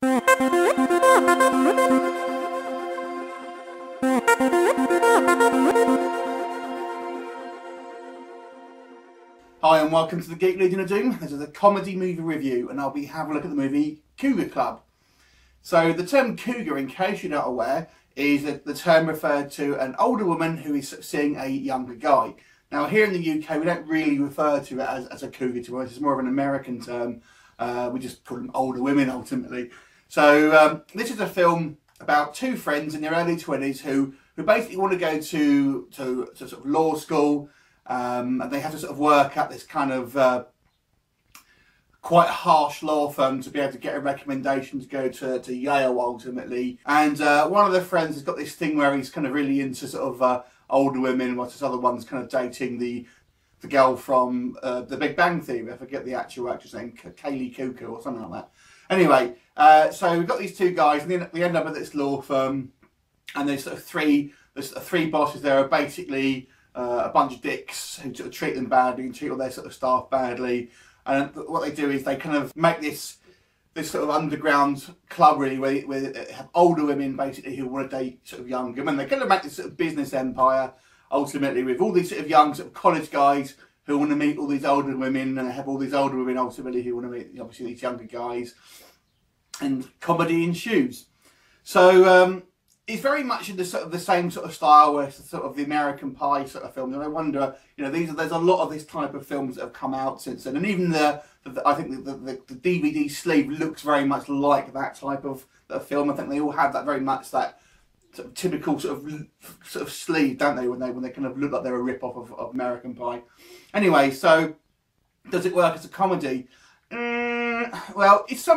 Hi and welcome to the Geek Legion of Doom. This is a comedy movie review and I'll be having a look at the movie Cougar Club. So the term cougar, in case you're not aware, is the term referred to an older woman who is seeing a younger guy. Now here in the UK we don't really refer to it as a cougar, to us. It's more of an American term. We just call them older women ultimately. So this is a film about two friends in their early 20s who basically want to go to sort of law school. And they have to sort of work at this kind of quite harsh law firm to be able to get a recommendation to go to Yale ultimately. And one of their friends has got this thing where he's kind of really into sort of older women, whilst this other one's kind of dating the girl from The Big Bang Theory. I forget the actual actress name, Kaley Cuoco or something like that. Anyway, so we've got these two guys and then we end up at this law firm, and there's sort of three bosses there are basically a bunch of dicks who sort of treat them badly and treat all their sort of staff badly. And what they do is they kind of make this sort of underground club really where they have older women basically who want to date sort of younger men. They kind of make this sort of business empire ultimately with all these sort of young sort of college guys who want to meet all these older women, and they have all these older women ultimately who want to meet obviously these younger guys, and comedy ensues. So it's very much in the sort of the same sort of style as sort of the American Pie sort of film. And I wonder, you know, there's a lot of this type of films that have come out since then, and even I think the DVD sleeve looks very much like that type of film. I think they all have that very much that sort of typical sort of sleeve, don't they? When they kind of look like they're a rip off of American Pie. Anyway, so does it work as a comedy? Well, it's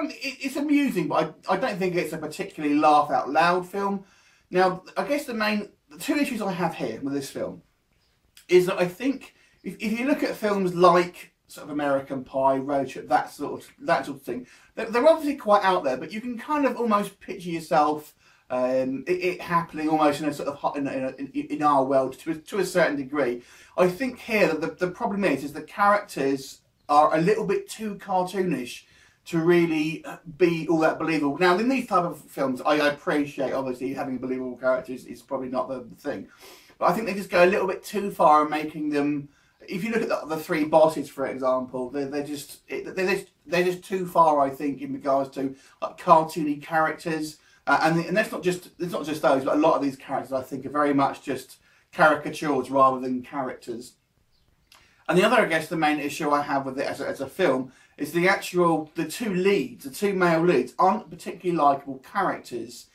amusing, but I don't think it's a particularly laugh out loud film. Now, I guess the two issues I have here with this film is that I think if you look at films like sort of American Pie, Road Trip, that sort of thing, they're obviously quite out there, but you can kind of almost picture yourself it happening almost in a sort of in our world to a certain degree. I think here that the problem is the characters are a little bit too cartoonish to really be all that believable. Now, in these type of films, I appreciate, obviously, having believable characters is probably not the thing. But I think they just go a little bit too far in making them... If you look at the three bosses, for example, they're just too far, I think, in regards to like cartoony characters. And that's not just those, but a lot of these characters, I think, are very much just caricatures rather than characters. And the other, I guess, the main issue I have with it as a film is the two male leads aren't particularly likeable characters.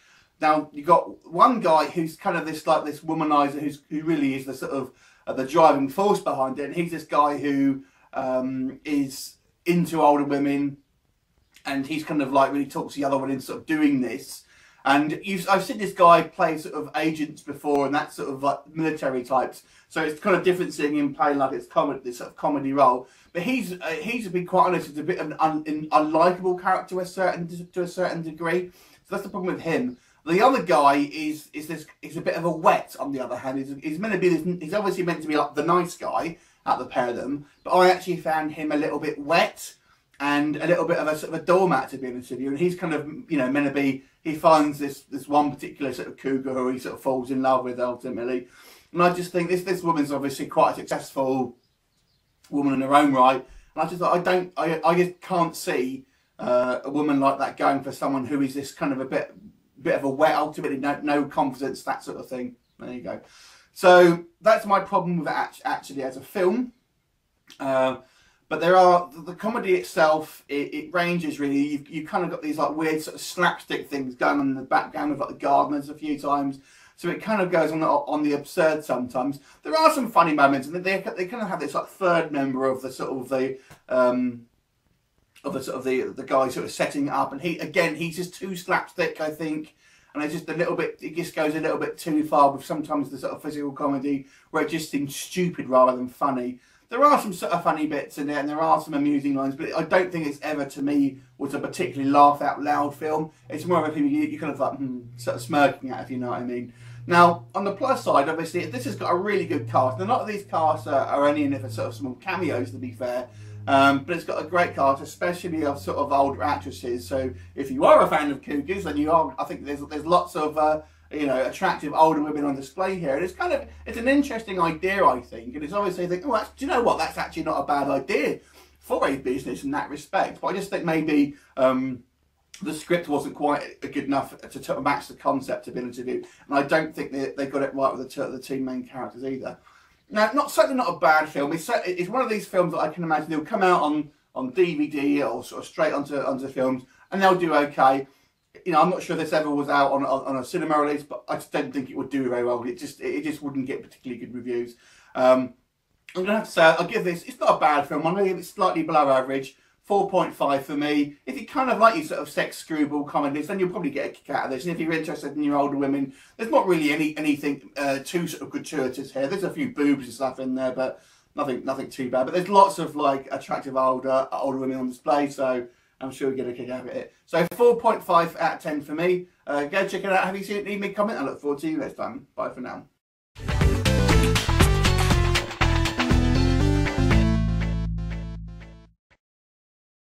Now, you've got one guy who's kind of this womanizer who really is the sort of the driving force behind it, and he's this guy who is into older women, and he's kind of like really talks the other one into sort of doing this. And I've seen this guy play sort of agents before, and that sort of like military types. So it's kind of different seeing him playing like this sort of comedy role. But he's to be quite honest, is a bit of an unlikable character to a certain degree. So that's the problem with him. The other guy is a bit of a wet. On the other hand, he's meant to be he's obviously meant to be like the nice guy out of the pair of them. But I actually found him a little bit wet and a little bit of a sort of a doormat, to be honest with you. And he's kind of, you know, meant to be. He finds this one particular sort of cougar who he sort of falls in love with ultimately. And I just think this woman's obviously quite a successful woman in her own right. And I just thought I just can't see a woman like that going for someone who is this kind of a bit of a wet, ultimately no confidence, that sort of thing. There you go. So that's my problem with it actually as a film. But the comedy itself, it ranges really. You've kind of got these like weird sort of slapstick things going on in the background with like the gardeners a few times. So it kind of goes on the absurd sometimes. There are some funny moments, and they kind of have this like third member of the sort of the guy sort of setting it up, and he's just too slapstick, I think. And it's just it just goes a little bit too far with sometimes the sort of physical comedy where it just seems stupid rather than funny. There are some sort of funny bits in it, and there are some amusing lines, but I don't think it's ever, to me, was a particularly laugh out loud film. It's more of a film you kind of like sort of smirking at, if you know what I mean. Now, on the plus side, obviously, this has got a really good cast. And a lot of these casts are only in it for sort of small cameos, to be fair. But it's got a great cast, especially of sort of older actresses. So if you are a fan of Cougars, then you are. I think there's lots of you know, attractive older women on display here, and it's an interesting idea, I think. And it's obviously think, oh, do you know what? That's actually not a bad idea for a business in that respect. But I just think maybe the script wasn't quite good enough to match the concept of an interview, and I don't think they got it right with the two main characters either. Now, certainly not a bad film. It's one of these films that I can imagine they'll come out on DVD or sort of straight onto films, and they'll do okay. You know, I'm not sure this ever was out on a cinema release, but I just don't think it would do very well. It just wouldn't get particularly good reviews. I'm gonna have to say I'll give this. It's not a bad film. I'm gonna give it slightly below average. 4.5 for me. If you kind of like your sort of sex screwball comedies, then you'll probably get a kick out of this. And if you're interested in your older women, there's not really anything too sort of gratuitous here. There's a few boobs and stuff in there, but nothing too bad. But there's lots of like attractive older women on display, so I'm sure you'll get a kick out of it. So 4.5 out of 10 for me. Go check it out. Have you seen it? Leave me a comment. I look forward to you next time. Bye for now.